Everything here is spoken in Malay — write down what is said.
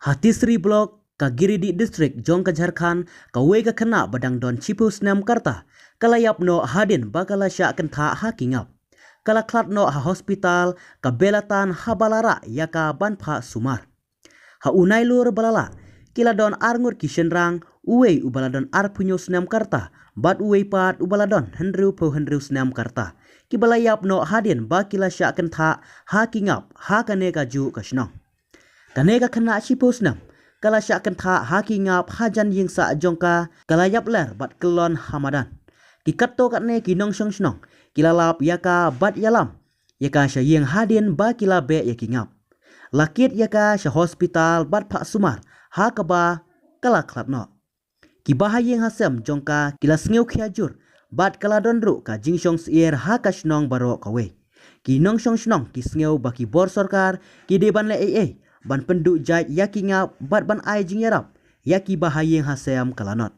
Hatisri Blok, Kagiri di distrik Jongka Jharkhand, Kawega kena badang don Cipus Nam Karta, Kalayap no hadin bakala syak kentha hakingap. Kalaklat no ha hospital, Kabelatan habalara yaka banpa sumar. Ha unailur balala, kiladon arngur kishenrang, uwei ubaladon arpunyo Snam Karta, bat uwei pat ubaladon hendru Snam Karta. Kibalayap no hadin bakila syak kentha hakingap, hakaneka ju kasnong. Kanega kena Cipus Nam, kala syak kentha hakingap hajan yingsa jongka, kalayap ler bat kelon hamadan. Kikato katne kinong syong syong, kilalap yaka bat yalam, yaka syayeng hadin ba kila be yakingap. Lakit yaka sya hospital bat pak sumar, hakaba kala klapno. Kibahayeng hasem jongka kila sngeu khiajur, bat kala donru ka jingsyong sier hakasnong baro kawe. Kinong syong syong kisngeu baki bor sorkar, kideban le ban penduk jait yakingap bat ban ai jingyarap, yaki bahayeng hasem kalanot.